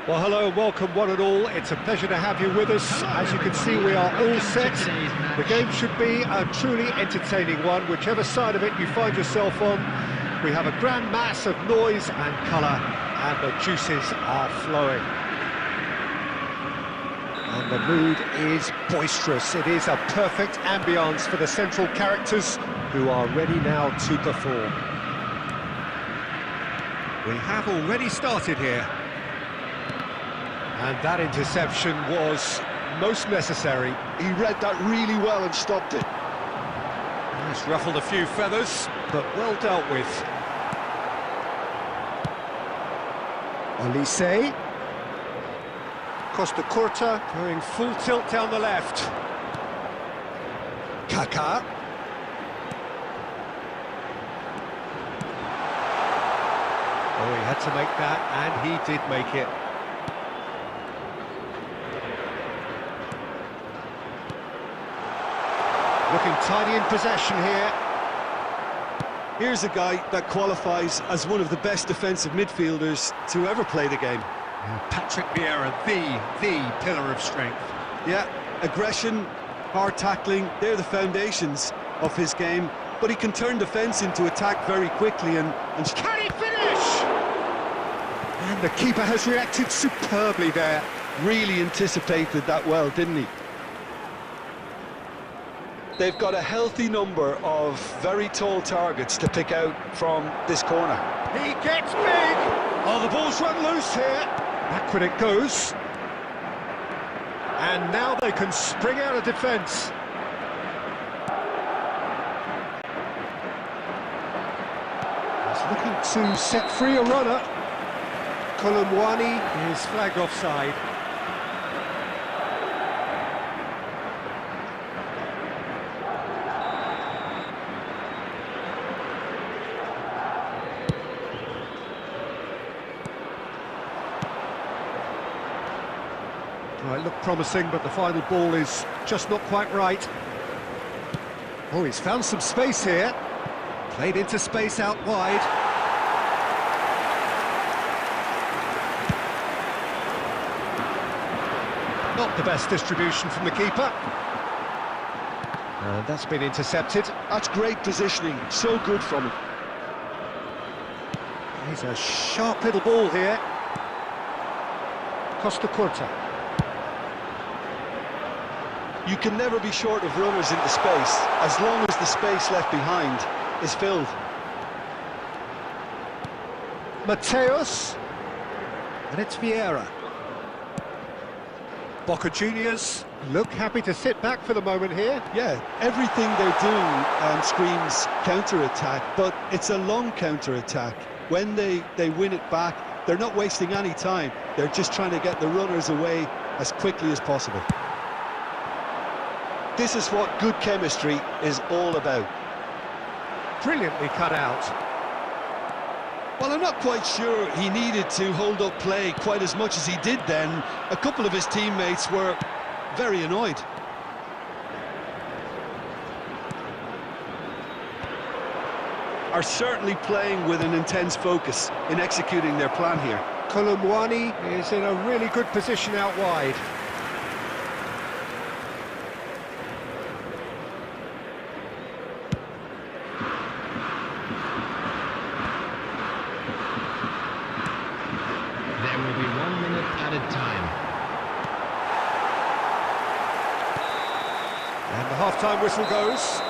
Well, hello and welcome one and all. It's a pleasure to have you with us. As you can see, we are all set. The game should be a truly entertaining one, whichever side of it you find yourself on. We have a grand mass of noise and colour, and the juices are flowing. And the mood is boisterous. It is a perfect ambience for the central characters, who are ready now to perform. We have already started here. And that interception was most necessary. He read that really well and stopped it. It's ruffled a few feathers, but well dealt with. Olise. Costa Curta going full tilt down the left. Kaká. Oh, he had to make that, and he did make it. Looking tidy in possession here. Here's a guy that qualifies as one of the best defensive midfielders to ever play the game. Patrick Vieira, the pillar of strength. Yeah, aggression, hard tackling, they're the foundations of his game. But he can turn defence into attack very quickly and can he finish? And the keeper has reacted superbly there. Really anticipated that well, didn't he? They've got a healthy number of very tall targets to pick out from this corner. He gets big! Oh, the ball's run loose here. Backward it goes. And now they can spring out of defence. He's looking to set free a runner. Kolomwani is flagged offside. Well, it looked promising, but the final ball is just not quite right. Oh, he's found some space here. Played into space out wide. Not the best distribution from the keeper. And that's been intercepted. That's great positioning, so good from him. He's a sharp little ball here. Costa Curta. You can never be short of runners into space, as long as the space left behind is filled. Mateus. And it's Vieira. Boca Juniors look happy to sit back for the moment here. Yeah, everything they're doing screams counter-attack, but it's a long counter-attack. When they win it back, they're not wasting any time. They're just trying to get the runners away as quickly as possible. This is what good chemistry is all about. Brilliantly cut out. Well, I'm not quite sure he needed to hold up play quite as much as he did then. A couple of his teammates were very annoyed. Are certainly playing with an intense focus in executing their plan here. Kolumwani is in a really good position out wide. There will be 1 minute added time. And the half-time whistle goes.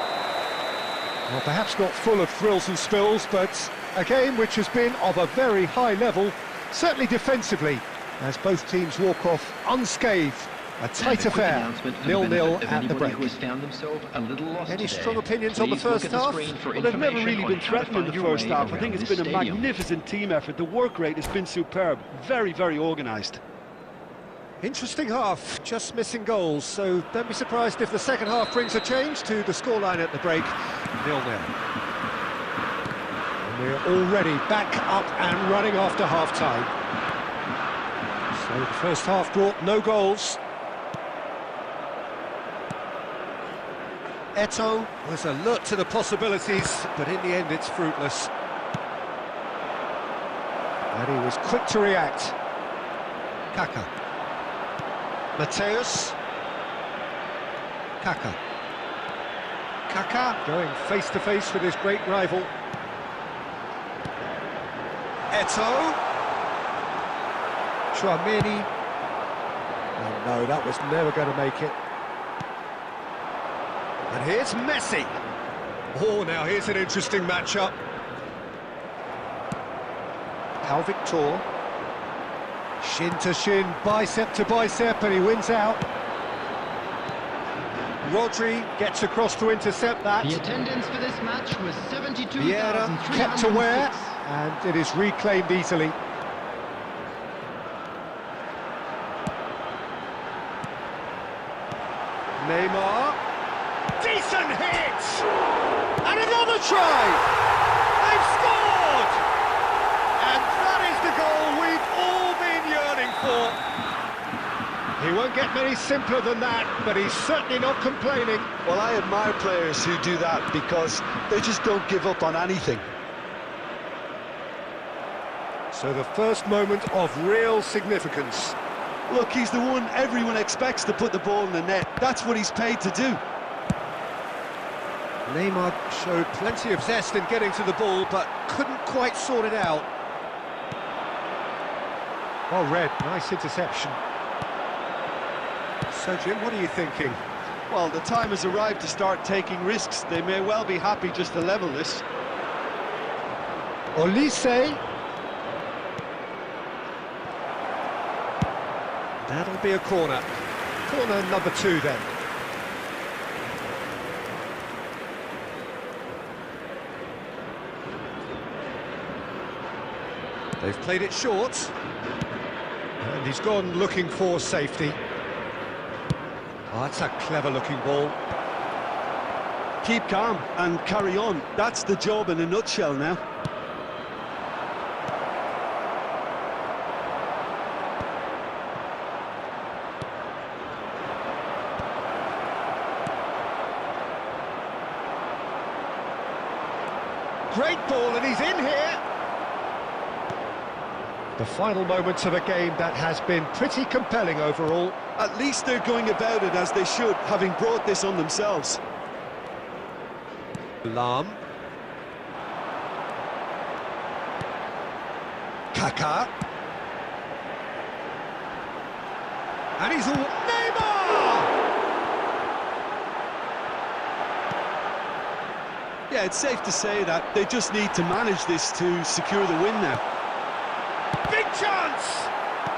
Well, perhaps not full of thrills and spills, but a game which has been of a very high level, certainly defensively, as both teams walk off unscathed. A tight affair, 0-0 at the break. Any strong opinions on the first half? Well, they've never really been threatened in the first half. I think it's been a magnificent team effort. The work rate has been superb. Very, very organised. Interesting half, just missing goals, so don't be surprised if the second half brings a change to the scoreline at the break, 0-0. And we're already back up and running after half-time. So the first half brought no goals. Eto'o was alert to the possibilities, but in the end it's fruitless. And he was quick to react. Kaka. Mateus. Kaka. Kaka going face-to-face with his great rival. Eto'o. Chouameni. Oh no, that was never going to make it. And here's Messi. Oh, now here's an interesting matchup. Pau Victor. Shin to shin, bicep to bicep, and he wins out. Rodri gets across to intercept that. The attendance for this match was 72,306. Vieira kept aware, and it is reclaimed easily. Neymar. Decent hit! And another try! They've scored! And that is the goal we've all been yearning for. He won't get many simpler than that, but he's certainly not complaining. Well, I admire players who do that because they just don't give up on anything. So the first moment of real significance. Look, he's the one everyone expects to put the ball in the net. That's what he's paid to do. Neymar showed plenty of zest in getting to the ball, but couldn't quite sort it out. Well read, nice interception. So, Jim, what are you thinking? Well, the time has arrived to start taking risks. They may well be happy just to level this. Olise. That'll be a corner. Corner number 2 then. They've played it short. And he's gone looking for safety. Oh, that's a clever-looking ball. Keep calm and carry on. That's the job in a nutshell now. Great ball, and he's in here. The final moments of a game that has been pretty compelling overall. At least they're going about it as they should, having brought this on themselves. Lam. Kaká. And he's all... Neymar! Yeah, it's safe to say that they just need to manage this to secure the win now. Big chance!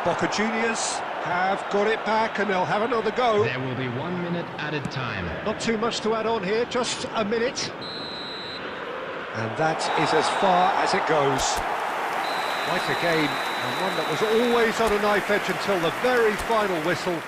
Boca Juniors have got it back and they'll have another go. There will be 1 minute added time. Not too much to add on here, just a minute. And that is as far as it goes. Quite a game, and one that was always on a knife edge until the very final whistle.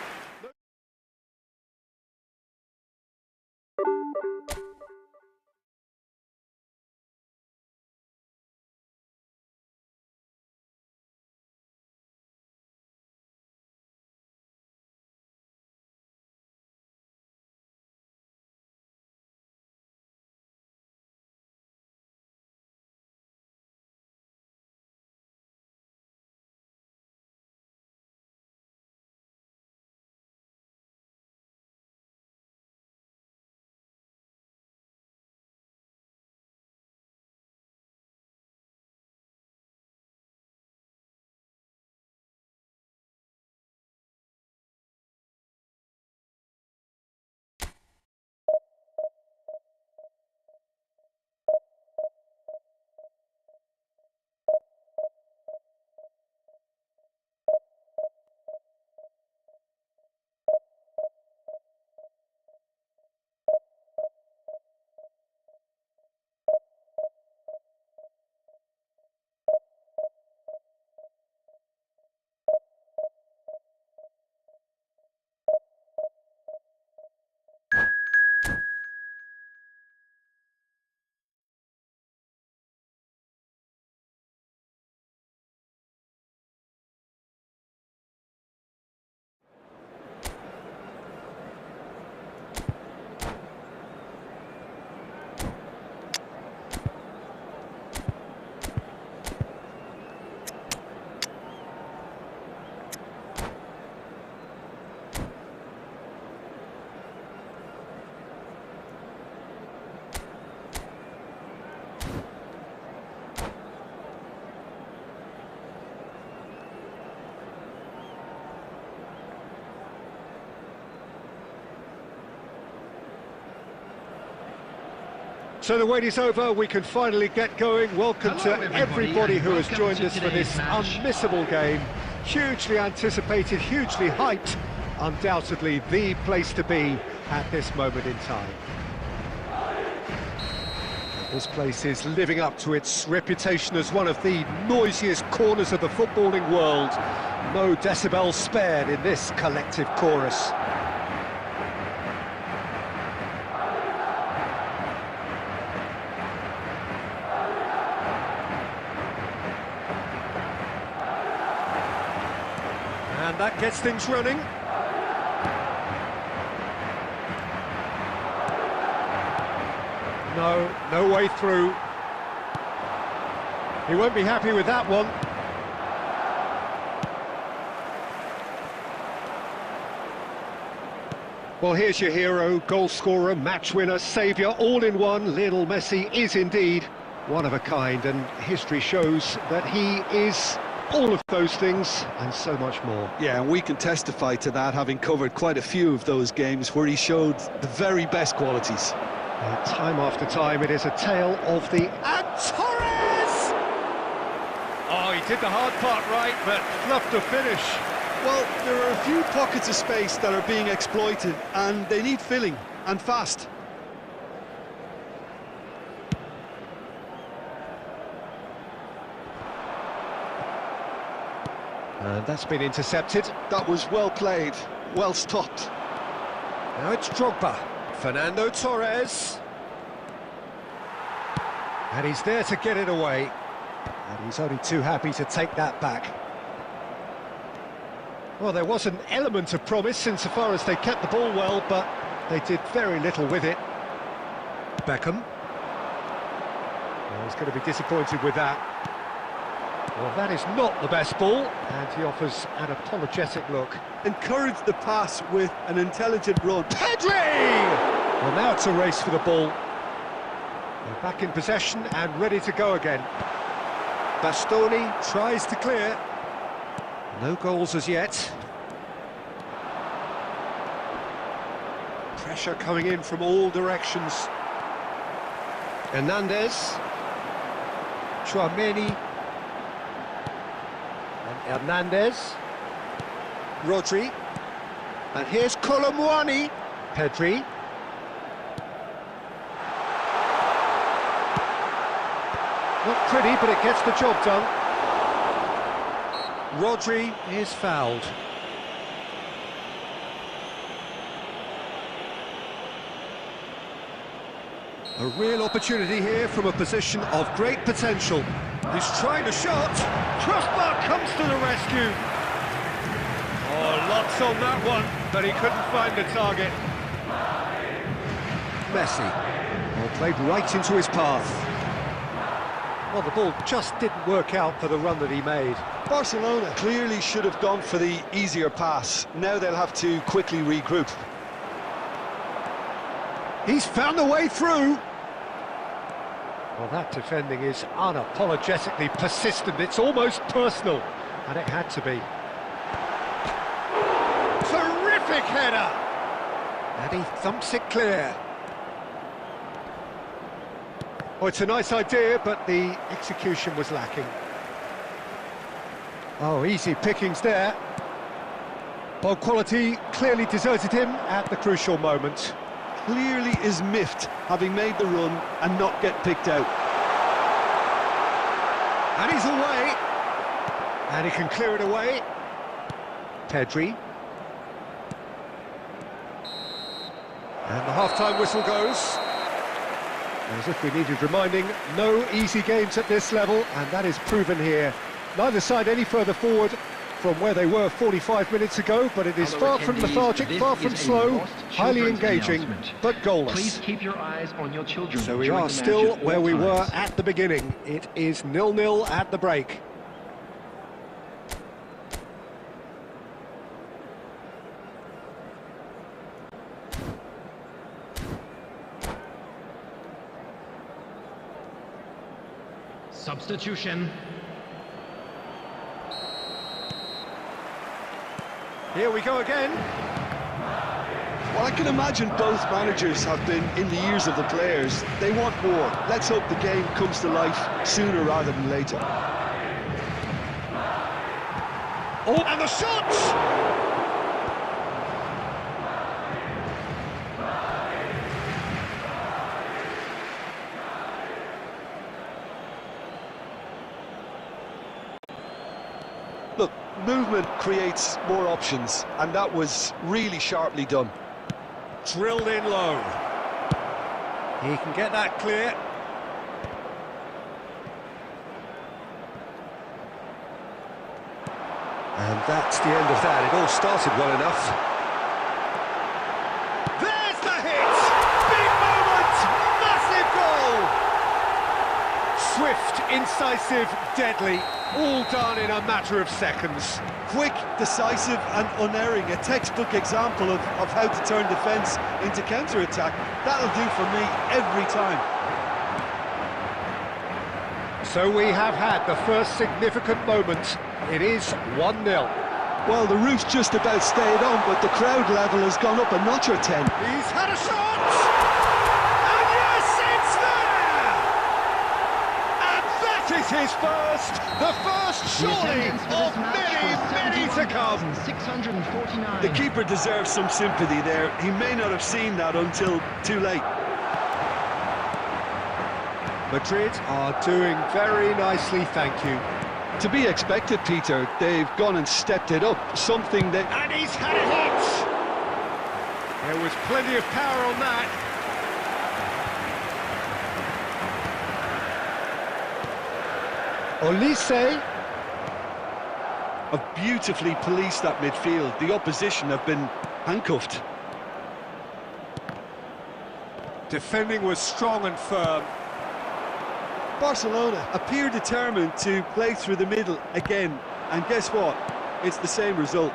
So the wait is over, we can finally get going. Welcome Hello, to everybody who has welcome joined to us for this today's match. unmissable game. Hugely anticipated, hugely hyped. Undoubtedly the place to be at this moment in time. This place is living up to its reputation as one of the noisiest corners of the footballing world. No decibels spared in this collective chorus. And that gets things running. No way through. He won't be happy with that one. Well, here's your hero, goal scorer, match winner, saviour, all in one. Lionel Messi is indeed one of a kind, and history shows that he is all of those things and so much more. Yeah, and we can testify to that, having covered quite a few of those games where he showed the very best qualities. Time after time, it is a tale of the... And Torres! Oh, he did the hard part right, but fluffed the finish. Well, there are a few pockets of space that are being exploited, and they need filling, and fast. And that's been intercepted. That was well played, well stopped. Now it's Drogba. Fernando Torres. And he's there to get it away. And he's only too happy to take that back. Well, there was an element of promise insofar as they kept the ball well, but they did very little with it. Beckham. Well, he's going to be disappointed with that. Well, that is not the best ball, and he offers an apologetic look. Encourage the pass with an intelligent run. Pedri! Well, now it's a race for the ball. Back in possession and ready to go again. Bastoni tries to clear. No goals as yet. Pressure coming in from all directions. Hernandez. Chouameni. And Hernandez. Rodri. And here's Colomwani. Pedri. Not pretty, but it gets the job done. Rodri is fouled. A real opportunity here from a position of great potential. He's trying a shot. Crossbar comes to the rescue. Oh, lots on that one, but he couldn't find the target. Messi. Well, played right into his path. Well, the ball just didn't work out for the run that he made. Barcelona clearly should have gone for the easier pass. Now they'll have to quickly regroup. He's found a way through. Well, that defending is unapologetically persistent. It's almost personal, and it had to be. Terrific header! And he thumps it clear. Oh, it's a nice idea, but the execution was lacking. Oh, easy pickings there. Ball quality clearly deserted him at the crucial moment. Clearly is miffed, having made the run and not get picked out. And he's away. And he can clear it away. Pedri. And the half-time whistle goes. As if we needed reminding, no easy games at this level, and that is proven here. Neither side any further forward from where they were 45 minutes ago, but it is far from lethargic, far from slow, highly engaging, but goalless. Please keep your eyes on your children. So we are still where we were at the beginning. It is 0-0 at the break. Substitution. Here we go again. Well, I can imagine both managers have been in the ears of the players. They want more. Let's hope the game comes to life sooner rather than later. Oh, and the shot! Look, movement creates more options, and that was really sharply done. Drilled in low. He can get that clear. And that's the end of that. It all started well enough. There's the hit! Big moment! Massive goal! Swift, incisive, deadly. All done in a matter of seconds. Quick, decisive and unerring. A textbook example of how to turn defence into counter-attack. That'll do for me every time. So we have had the first significant moment. It is 1-0. Well, the roof's just about stayed on, but the crowd level has gone up a notch or 10. He's had a shot! And yes, it's there! And that is his first! The first, surely, of many, many to come! 649. The keeper deserves some sympathy there. He may not have seen that until too late. Madrid are doing very nicely, thank you. To be expected, Peter. They've gone and stepped it up, something that... And he's had a hit! There was plenty of power on that. Olise. Have beautifully policed that midfield. The opposition have been handcuffed. Defending was strong and firm. Barcelona appear determined to play through the middle again, and guess what? It's the same result.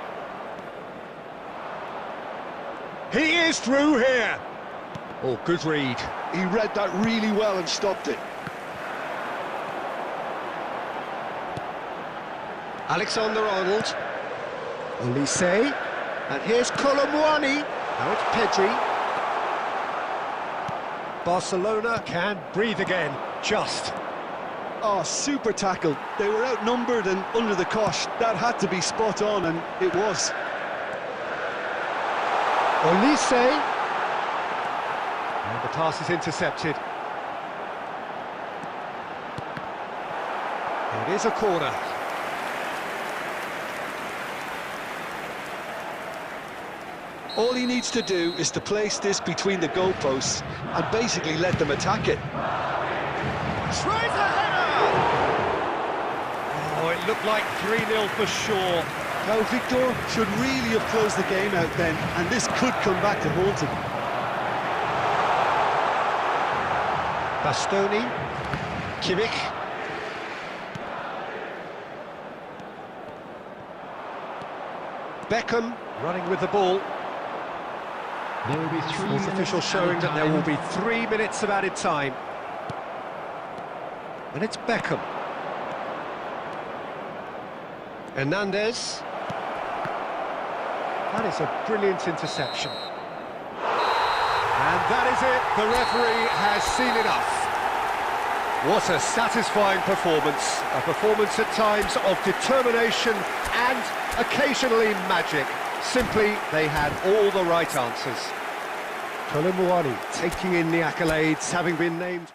He is through here. Oh, good read. He read that really well and stopped it. Alexander-Arnold. Olise. And here's Colomwani. Now it's Pedri. Barcelona can breathe again. Just. Oh, super tackle. They were outnumbered and under the cosh. That had to be spot on, and it was. Olise. And the pass is intercepted. It is a corner. All he needs to do is to place this between the goalposts and basically let them attack it. Tries a header! Oh, it looked like 3-0 for sure. Now, Victor should really have closed the game out then, and this could come back to haunt him. Bastoni. Kimmich. Beckham running with the ball. There will be 3 Fourth minutes official added showing that there will time. be 3 minutes of added time. And it's Beckham. Hernandez. That is a brilliant interception. And that is it. The referee has seen enough. What a satisfying performance. A performance at times of determination and occasionally magic. Simply, they had all the right answers. Colomwani taking in the accolades, having been named...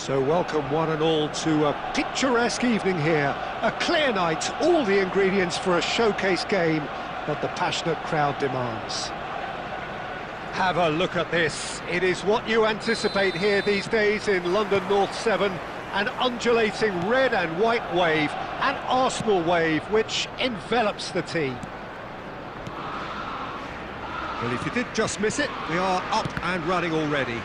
So welcome one and all to a picturesque evening here. A clear night, all the ingredients for a showcase game that the passionate crowd demands. Have a look at this. It is what you anticipate here these days in London North 7. An undulating red and white wave, an Arsenal wave which envelops the team. Well, if you did just miss it, we are up and running already.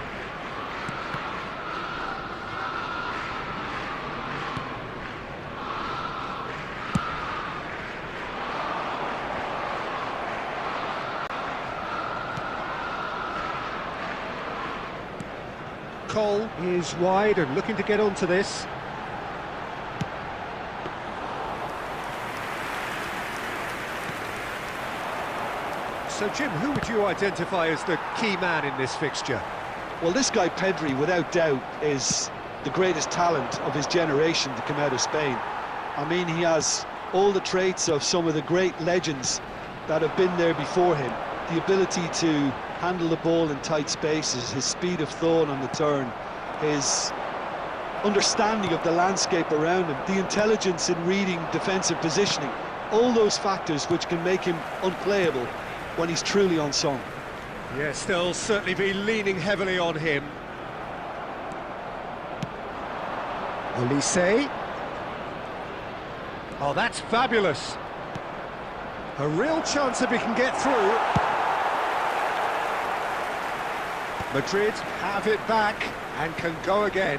Cole is wide and looking to get onto this. So Jim, who would you identify as the key man in this fixture? Well, this guy Pedri, without doubt, is the greatest talent of his generation to come out of Spain. I mean, he has all the traits of some of the great legends that have been there before him. The ability to handle the ball in tight spaces, his speed of thought on the turn, his understanding of the landscape around him, the intelligence in reading defensive positioning, all those factors which can make him unplayable when he's truly on song. Yes, they'll certainly be leaning heavily on him. Olise. Oh, that's fabulous. A real chance if he can get through. Madrid have it back and can go again.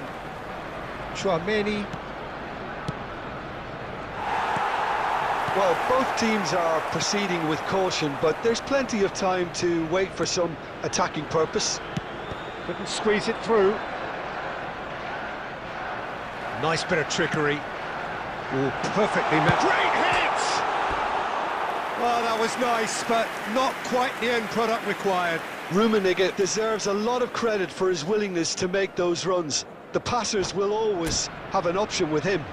Chouameni. Well, both teams are proceeding with caution, but there's plenty of time to wait for some attacking purpose. Couldn't squeeze it through. Nice bit of trickery. Oh, perfectly met. Great hit! Well, that was nice, but not quite the end product required. Rummenigge deserves a lot of credit for his willingness to make those runs. The passers will always have an option with him.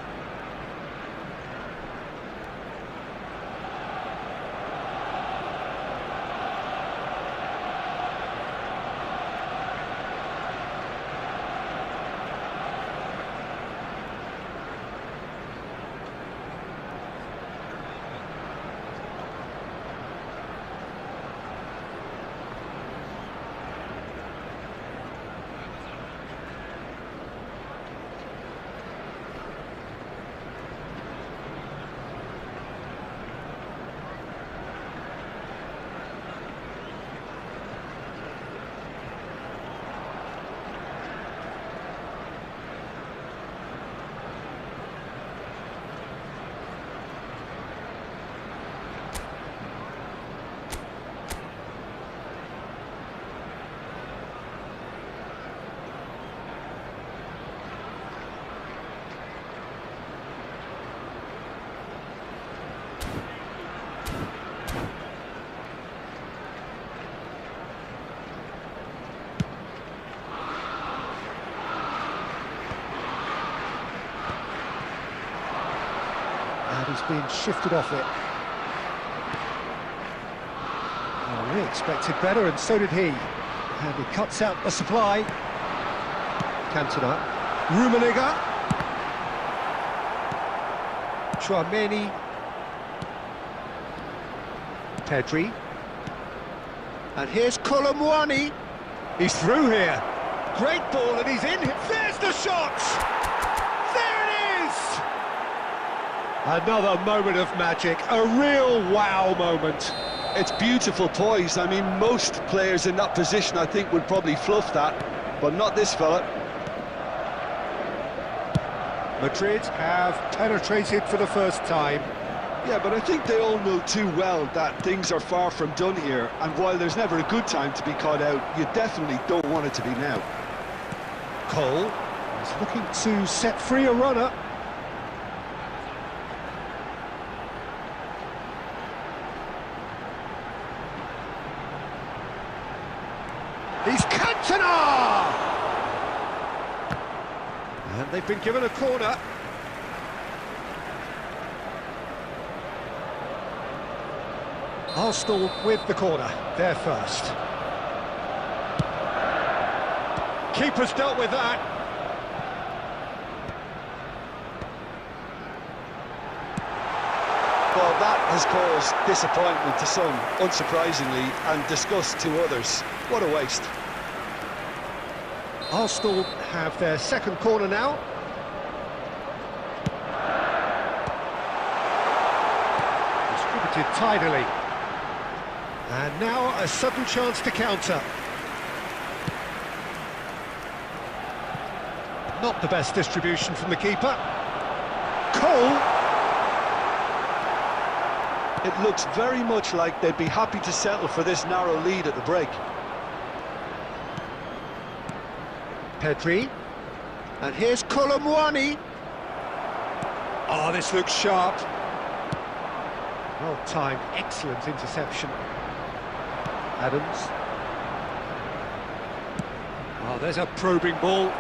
And he's been shifted off it. Oh, we expected better, and so did he. And he cuts out the supply. Cantona. Rummenigge. Chouameni. Pedri. And here's Colomwani. He's through here. Great ball, and he's in. There's the shot! There it is! Another moment of magic, a real wow moment. It's beautiful poise. I mean, most players in that position, I think, would probably fluff that, but not this fella. Madrid have penetrated for the first time. Yeah, but I think they all know too well that things are far from done here, and while there's never a good time to be caught out, you definitely don't want it to be now. Cole is looking to set free a runner. He's Cantona! And they've been given a corner. Arsenal with the corner, they're first. Keeper's dealt with that. Well, that has caused disappointment to some, unsurprisingly, and disgust to others. What a waste. Arsenal have their second corner now. Distributed tidily. And now a sudden chance to counter. Not the best distribution from the keeper. Cole! It looks very much like they'd be happy to settle for this narrow lead at the break. Pedri. And here's Colomwani. Oh, this looks sharp. Well-timed, excellent interception. Adams. Oh, there's a probing ball.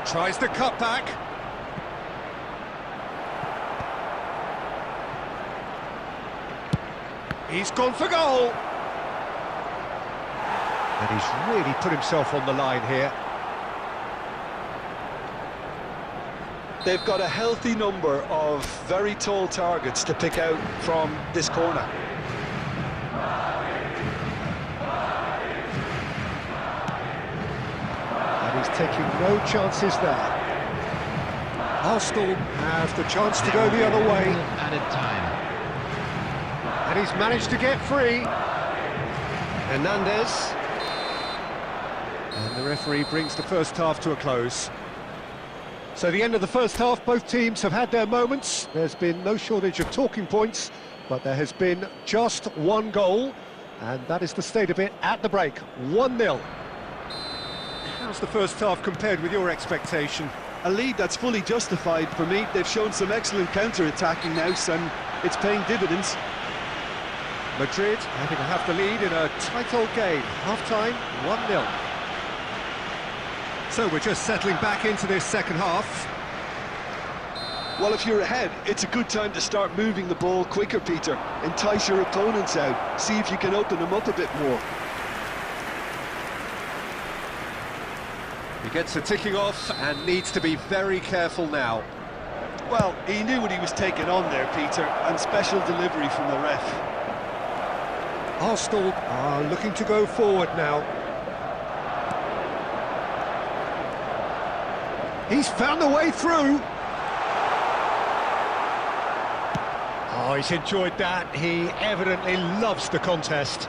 Tries the cut back. He's gone for goal. And he's really put himself on the line here. They've got a healthy number of very tall targets to pick out from this corner. And he's taking no chances there. Arsenal have the chance to go the other way. Added time. And he's managed to get free. Hernandez. And the referee brings the first half to a close. So the end of the first half, both teams have had their moments. There's been no shortage of talking points, but there has been just one goal, and that is the state of it at the break, 1-0. How's the first half compared with your expectation? A lead that's fully justified for me. They've shown some excellent counter-attacking now, and it's paying dividends. Madrid having to have the lead in a tight old game. Half-time, 1-0. So we're just settling back into this second half. Well, if you're ahead, it's a good time to start moving the ball quicker, Peter. Entice your opponents out. See if you can open them up a bit more. He gets the ticking off and needs to be very careful now. Well, he knew what he was taking on there, Peter, and special delivery from the ref. Arsenal are looking to go forward now. He's found the way through. Oh, he's enjoyed that. He evidently loves the contest.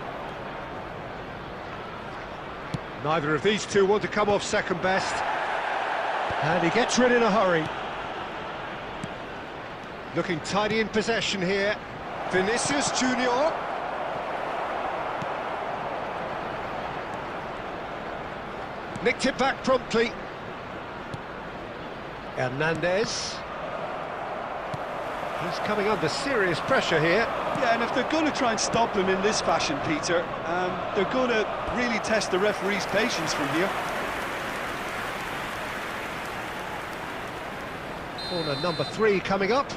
Neither of these two want to come off second best. And he gets rid in a hurry. Looking tidy in possession here. Vinicius Junior. Nicked it back promptly. Hernandez. He's coming under serious pressure here. Yeah, and if they're going to try and stop him in this fashion, Peter, they're going to really test the referee's patience from here. Corner number 3 coming up.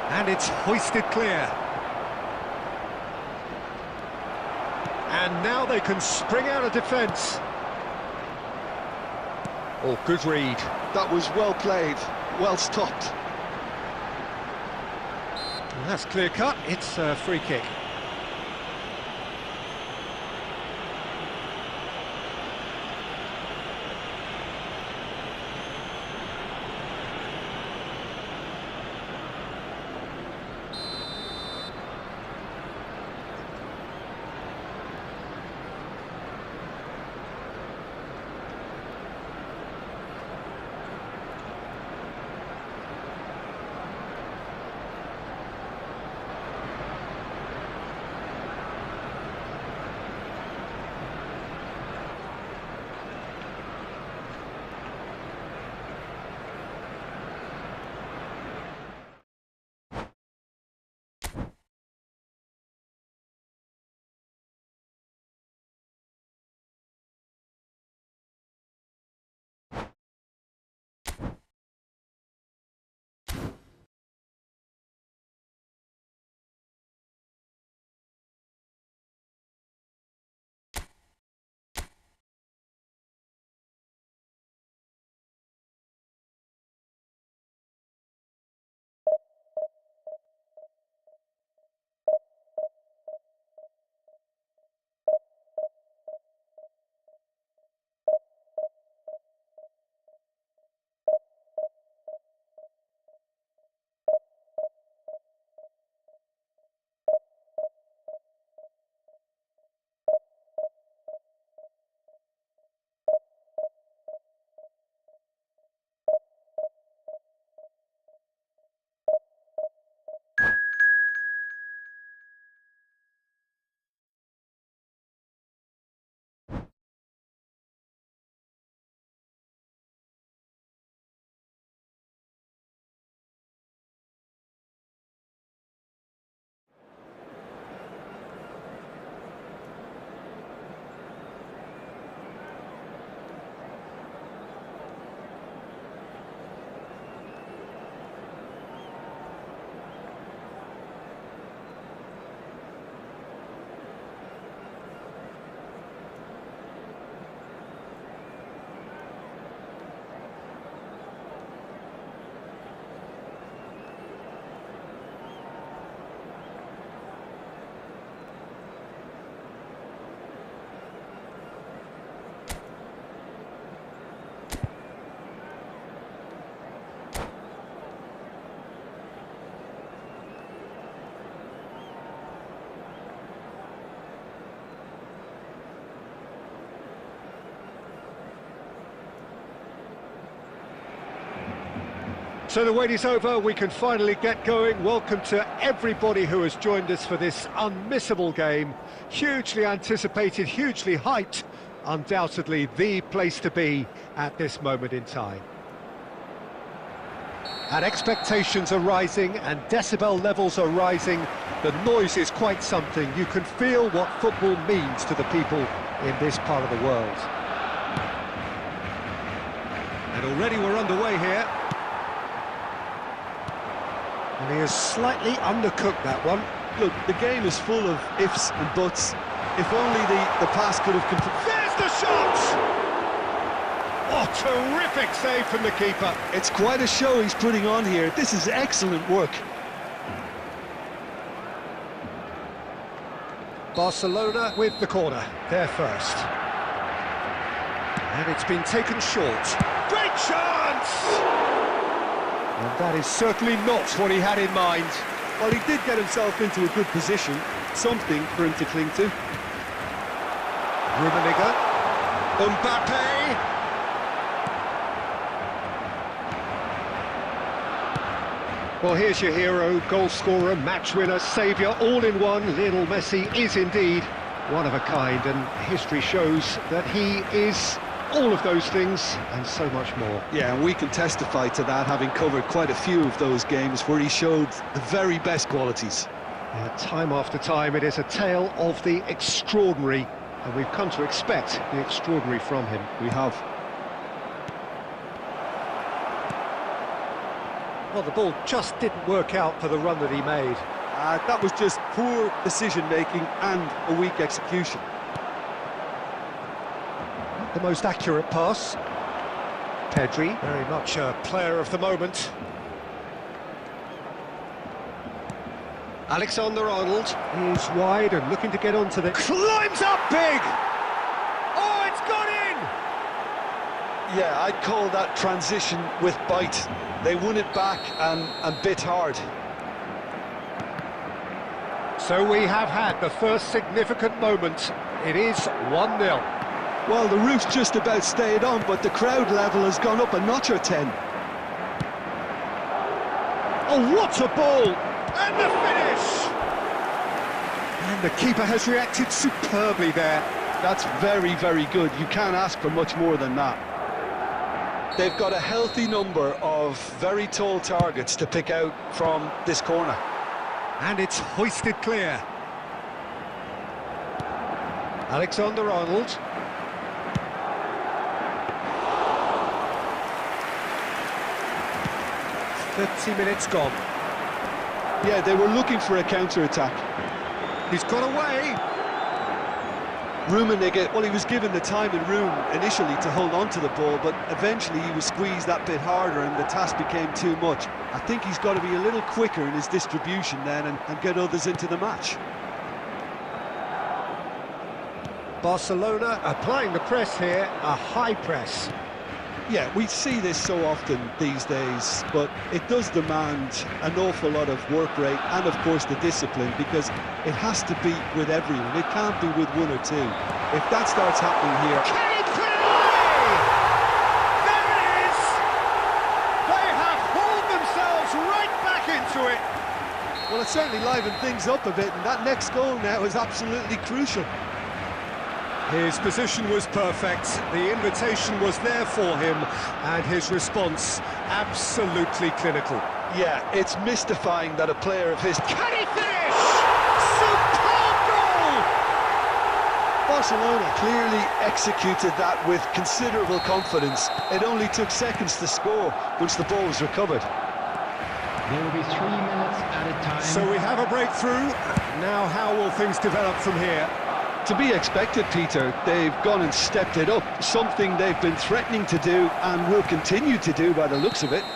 And it's hoisted clear. And now they can spring out of defence. Oh, good read. That was well played, well stopped. That's clear cut, it's a free kick. So the wait is over, we can finally get going. Welcome to everybody who has joined us for this unmissable game. Hugely anticipated, hugely hyped. Undoubtedly the place to be at this moment in time. And expectations are rising and decibel levels are rising. The noise is quite something. You can feel what football means to the people in this part of the world. And already we're underway here. And he has slightly undercooked that one. Look, the game is full of ifs and buts. If only the pass could have... There's the shot! Oh, terrific save from the keeper. It's quite a show he's putting on here. This is excellent work. Barcelona with the corner, there first. And it's been taken short. Great chance! And that is certainly not what he had in mind. Well, he did get himself into a good position, something for him to cling to. Rummenigge, Mbappe. Well, here's your hero, goal scorer, match winner, saviour, all in one. Lionel Messi is indeed one of a kind, and history shows that he is all of those things and so much more. Yeah, and we can testify to that, having covered quite a few of those games where he showed the very best qualities. Yeah, time after time, it is a tale of the extraordinary, and we've come to expect the extraordinary from him. We have. Well, the ball just didn't work out for the run that he made. That was just poor decision-making and a weak execution. The most accurate pass. Pedri, very much a player of the moment. Alexander-Arnold is wide and looking to get onto the... Climbs up big! Oh, it's gone in! Yeah, I'd call that transition with bite. They won it back and bit hard. So we have had the first significant moment. It is 1-0. Well, the roof's just about stayed on, but the crowd level has gone up a notch or 10. Oh, what a ball! And the finish! And the keeper has reacted superbly there. That's very, very good. You can't ask for much more than that. They've got a healthy number of very tall targets to pick out from this corner. And it's hoisted clear. Alexander-Arnold. "30 minutes gone." Yeah, they were looking for a counter-attack. He's got away. Rummenigge, well, he was given the time and room initially to hold on to the ball, but eventually he was squeezed that bit harder and the task became too much. I think he's got to be a little quicker in his distribution then and get others into the match. Barcelona applying the press here, a high press. Yeah, we see this so often these days, but it does demand an awful lot of work rate and, of course, the discipline, because it has to be with everyone. It can't be with one or two. If that starts happening here... Can he put it away? There it is! They have hauled themselves right back into it. Well, it certainly livened things up a bit, and that next goal now is absolutely crucial. His position was perfect, the invitation was there for him, and his response absolutely clinical. Yeah, it's mystifying that a player of his... Can he finish? Superb goal! Barcelona clearly executed that with considerable confidence. It only took seconds to score once the ball was recovered. There will be 3 minutes at a time. So we have a breakthrough. Now how will things develop from here? To be expected, Peter. They've gone and stepped it up, something they've been threatening to do and will continue to do by the looks of it. And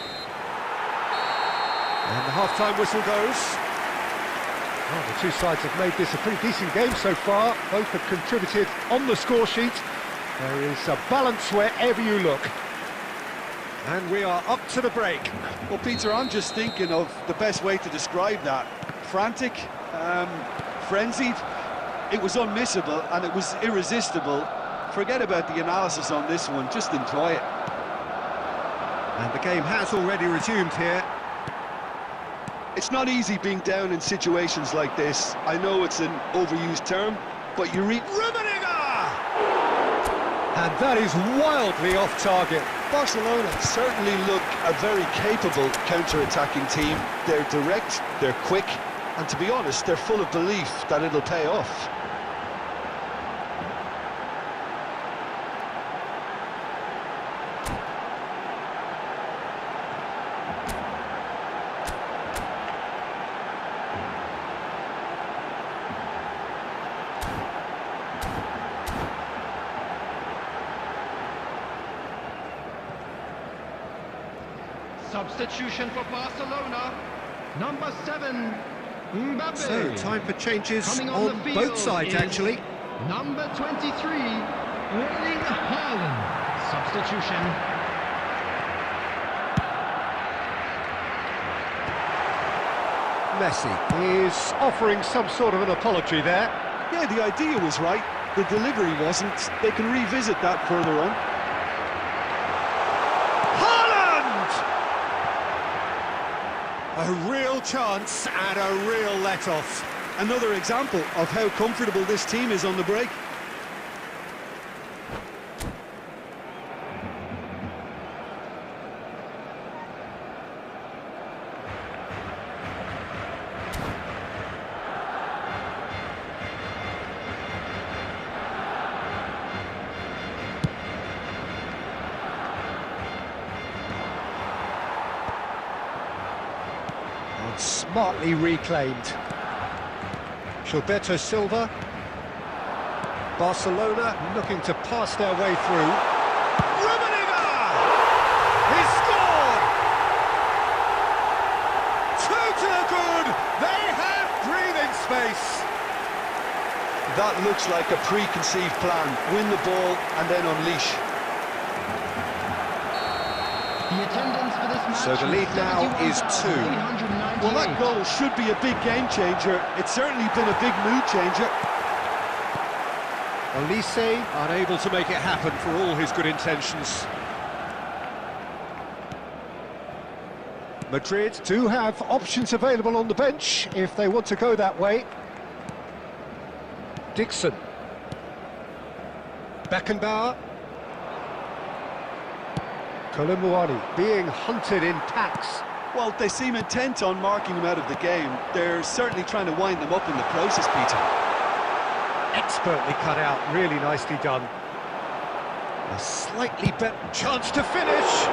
the half-time whistle goes. Well, the two sides have made this a pretty decent game so far. Both have contributed on the score sheet. There is a balance wherever you look. And we are up to the break. Well, Peter, I'm just thinking of the best way to describe that. Frantic, frenzied. It was unmissable and it was irresistible. Forget about the analysis on this one, just enjoy it. And the game has already resumed here. It's not easy being down in situations like this. I know it's an overused term, but you read... Rummenigge! And that is wildly off target. Barcelona certainly look a very capable counter-attacking team. They're direct, they're quick, and to be honest, they're full of belief that it'll pay off. Substitution for Barcelona, number 7, Mbappe. So, time for changes Coming on the field both sides, is actually. Number 23, Erling Haaland. Substitution. Messi is offering some sort of an apology there. Yeah, the idea was right, the delivery wasn't. They can revisit that further on. A real chance and a real let-off. Another example of how comfortable this team is on the break. Smartly reclaimed. Gilberto Silva. Barcelona looking to pass their way through. Rummenigge! He scored! 2 to the good! They have space. That looks like a preconceived plan. Win the ball and then unleash. The attendance for this match So the lead now is 2. Well, that goal should be a big game changer. It's certainly been a big mood changer. Olise unable to make it happen for all his good intentions. Madrid do have options available on the bench if they want to go that way. Dixon. Beckenbauer. Kolomuani being hunted in packs. Well, they seem intent on marking him out of the game. They're certainly trying to wind them up in the process, Peter. Expertly cut out, really nicely done. A slightly better chance to finish.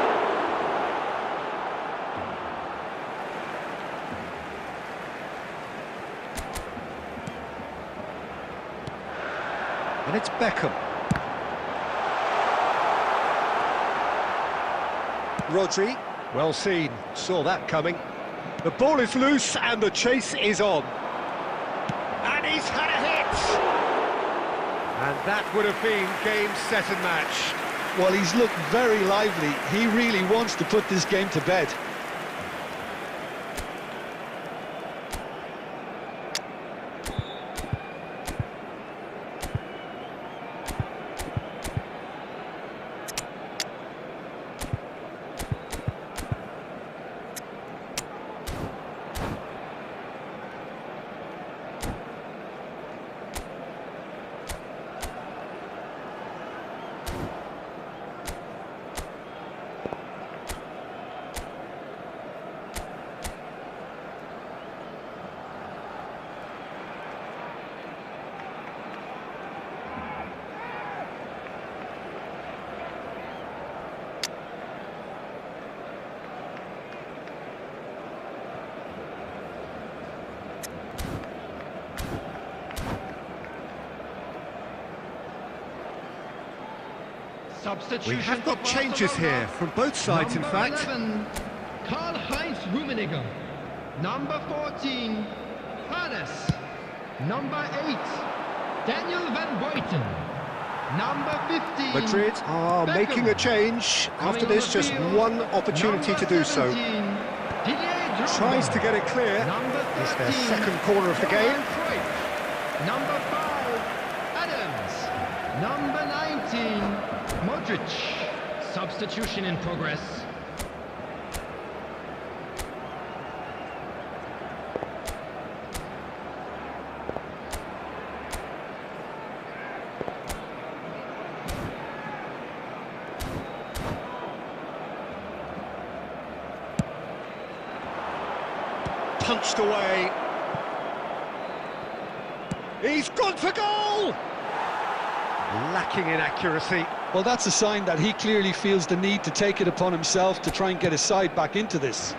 And it's Beckham. Rodri, well seen, saw that coming. The ball is loose and the chase is on. And he's had a hit! And that would have been game, set and match. Well, he's looked very lively. He really wants to put this game to bed. Substitution. We have got changes here from both sides, in fact. 11, Karl-Heinz Rummenigge. Number 14, Hannes. Number 8, Daniel van Buiten. Number 15, Madrid are Beckham. making a change. After Coming this, on the just field, one opportunity number to do so. 17, Didier Drogba. Tries to get it clear. Number 13, It's their second corner of the game. Johan Cruyff. Number 5, Adams. Number 19, Modric. Substitution in progress. Punched away. He's gone for goal! Lacking in accuracy. Well, that's a sign that he clearly feels the need to take it upon himself to try and get his side back into this.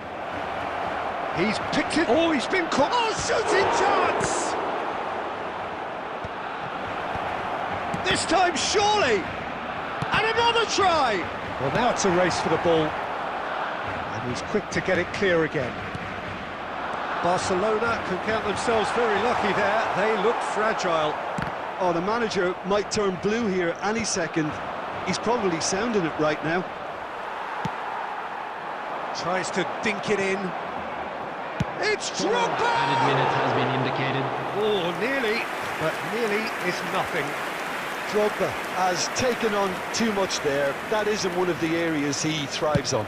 He's picked it. Oh, he's been caught. Oh, shooting chance! This time, surely! And another try! Well, now it's a race for the ball. And he's quick to get it clear again. Barcelona can count themselves very lucky there. They look fragile. Oh, the manager might turn blue here any second. He's probably sounding it right now. Tries to dink it in. It's Drogba! Added minute has been indicated. Oh, nearly, but nearly is nothing. Drogba has taken on too much there. That isn't one of the areas he thrives on.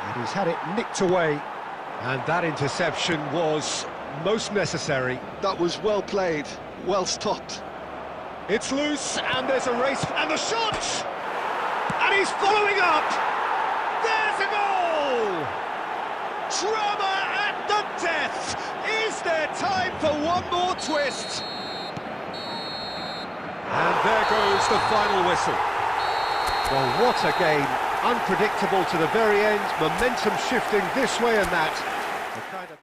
And he's had it nicked away. And that interception was most necessary. That was well played, well stopped. It's loose, and there's a race, and the shot! And he's following up! There's a goal! Drama at the death! Is there time for one more twist? And there goes the final whistle. Well, what a game. Unpredictable to the very end, momentum shifting this way and that. The kind of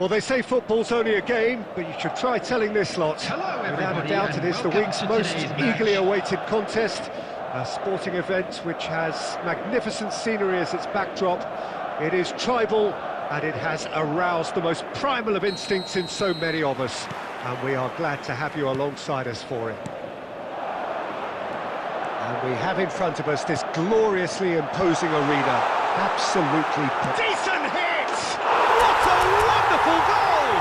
Well, they say football's only a game, but you should try telling this lot. Hello, Without a everybody, doubt, it and is the welcome week's to most today's eagerly match. awaited contest. A sporting event which has magnificent scenery as its backdrop. It is tribal, and it has aroused the most primal of instincts in so many of us. And we are glad to have you alongside us for it. And we have in front of us this gloriously imposing arena. Absolutely decent hit! What a wonderful goal!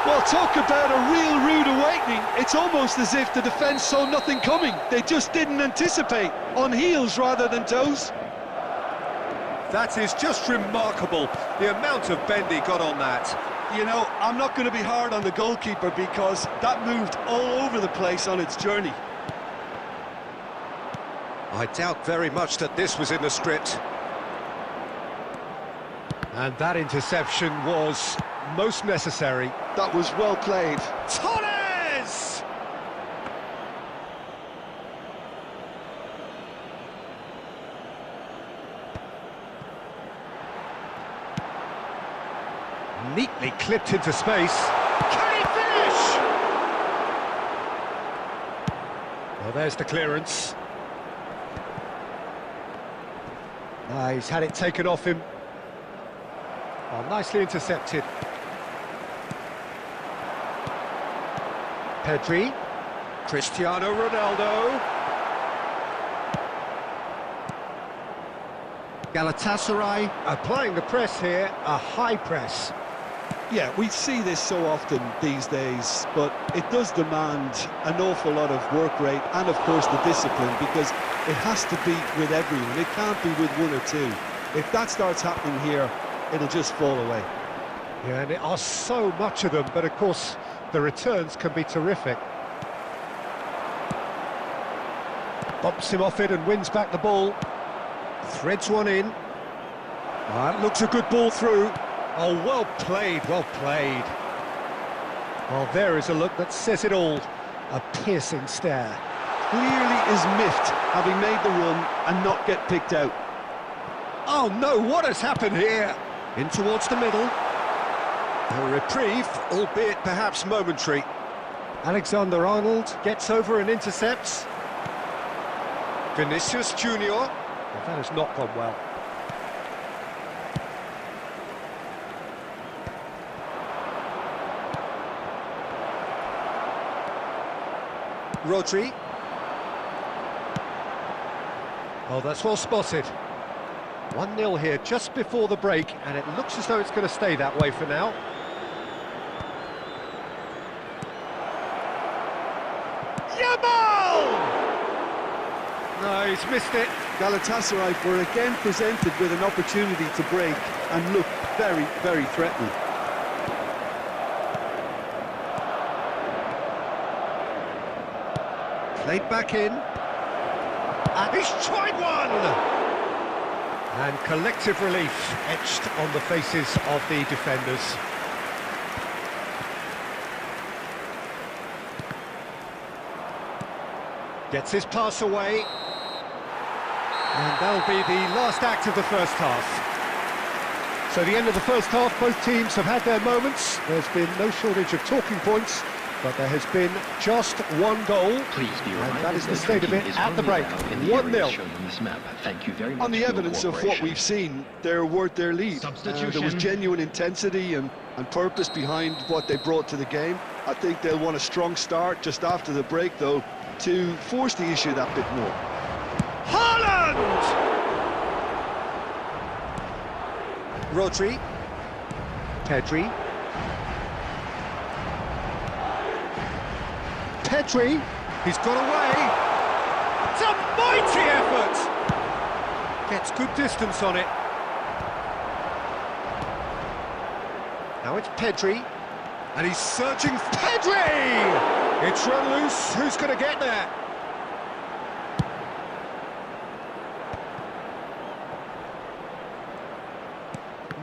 Well, talk about a real rude awakening. It's almost as if the defence saw nothing coming. They just didn't anticipate, on heels rather than toes. That is just remarkable, the amount of bend he got on that. You know, I'm not going to be hard on the goalkeeper because that moved all over the place on its journey. I doubt very much that this was in the script. And that interception was most necessary. That was well played. Torres! Neatly clipped into space. Can he finish? Well, there's the clearance. He's had it taken off him. Oh, nicely intercepted. Pedri. Cristiano Ronaldo. Galatasaray applying the press here, a high press. Yeah, we see this so often these days, but it does demand an awful lot of work rate and, of course, the discipline, because it has to be with everyone. It can't be with one or two. If that starts happening here, it'll just fall away. Yeah, and there are so much of them, but of course the returns can be terrific. Bumps him off it and wins back the ball. Threads one in. That looks a good ball through. Oh, well played, well played. Well, there is a look that says it all. A piercing stare. Clearly is miffed, having made the run and not get picked out. Oh no, what has happened here? In towards the middle. A reprieve, albeit perhaps momentary. Alexander-Arnold gets over and intercepts. Vinicius Junior. Well, that has not gone well. Rodri. Oh, that's well spotted. 1-0 here just before the break, and it looks as though it's going to stay that way for now. Yamal! No, he's missed it. Galatasaray were again presented with an opportunity to break and look very, very threatening. Played back in. And he's tried one! And collective relief etched on the faces of the defenders. Gets his pass away. And that'll be the last act of the first half. So the end of the first half, both teams have had their moments. There's been no shortage of talking points, but there has been just one goal. Please be reminded and that is the that state of it drinking is at the only break. allowed in the area 1-0. shown on this map. Thank you very much On the for your evidence of what cooperation. we've seen, they're worth their lead. Substitution. There was genuine intensity and purpose behind what they brought to the game. I think they'll want a strong start just after the break, though, to force the issue that bit more. Haaland! Rodri. Pedri. Pedri. He's got away. It's a mighty effort! Gets good distance on it. Now it's Pedri. And he's searching. Pedri! It's run loose. Who's going to get there?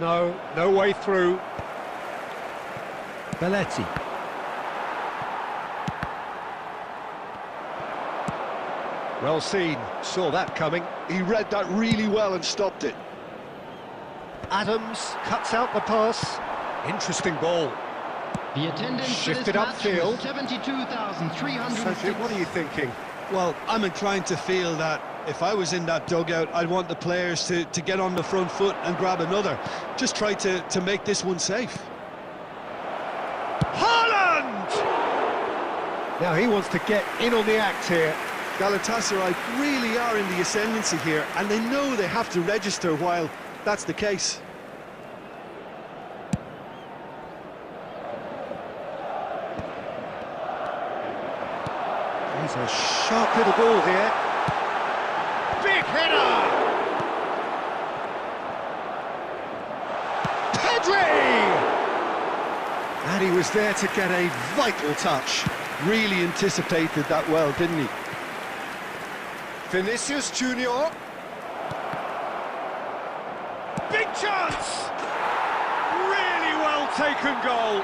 No way through. Belletti. Well seen, saw that coming. He read that really well and stopped it. Adams cuts out the pass. Interesting ball. The attendance Shifted for this match upfield. was 72,306. So, Jim, what are you thinking? Well, I'm inclined to feel that if I was in that dugout, I'd want the players to get on the front foot and grab another. Just try to make this one safe. Haaland! Now he wants to get in on the act here. Galatasaray really are in the ascendancy here, and they know they have to register while that's the case. He's a sharp little ball here. Big header! Pedri! And he was there to get a vital touch. Really anticipated that well, didn't he? Vinicius Junior. Big chance! Really well taken goal.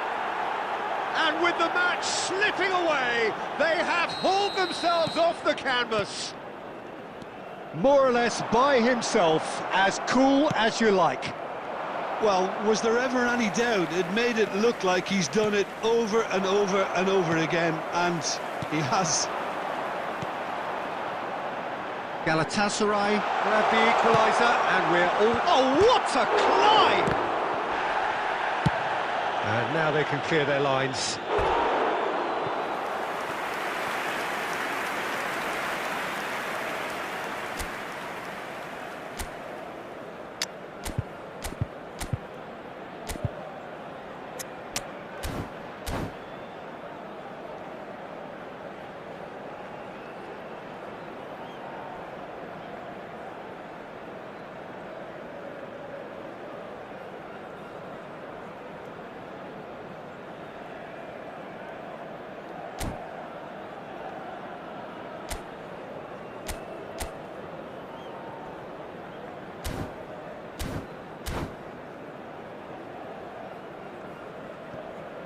And with the match slipping away, they have hauled themselves off the canvas. More or less by himself, as cool as you like. Well, was there ever any doubt? It made it look like he's done it over and over and over again, and he has. Galatasaray grab the equaliser, and we're all... Oh, what a climb! And now they can clear their lines.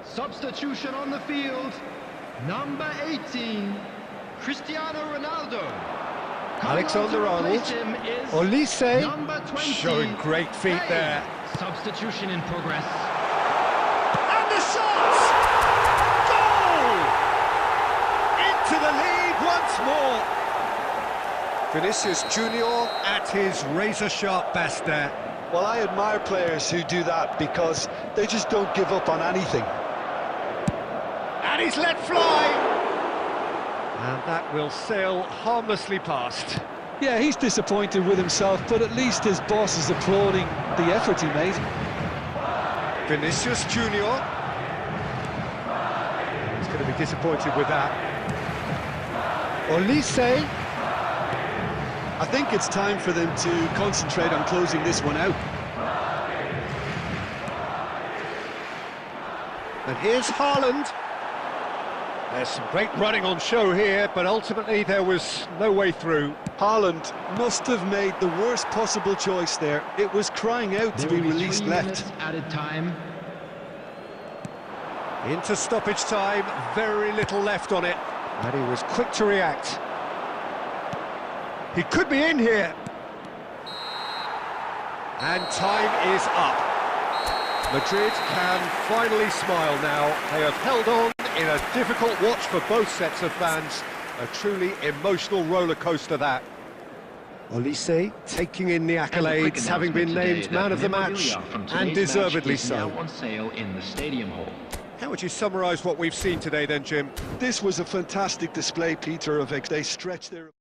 Substitution on the field. Number 18, Cristiano Ronaldo. Alexander-Arnold. Olise Number 20, showing great feet there. Substitution in progress. And the shot! Goal! Into the lead once more. Vinicius Junior at his razor-sharp best there. Well, I admire players who do that because they just don't give up on anything. And he's let fly! And that will sail harmlessly past. Yeah, he's disappointed with himself, but at least his boss is applauding the effort he made. Vinicius Junior. He's going to be disappointed with that. Olise. I think it's time for them to concentrate on closing this one out. And here's Haaland. There's some great running on show here, but ultimately there was no way through. Haaland must have made the worst possible choice there. It was crying out to be released left. Added time. Into stoppage time, very little left on it. And he was quick to react. He could be in here. And time is up. Madrid can finally smile now. They have held on in a difficult watch for both sets of fans. A truly emotional roller coaster that. Olise taking in the accolades, having been named man of the match, and deservedly so. Now on sale in the stadium hall. How would you summarise what we've seen today then, Jim? This was a fantastic display, Peter, of they stretched their...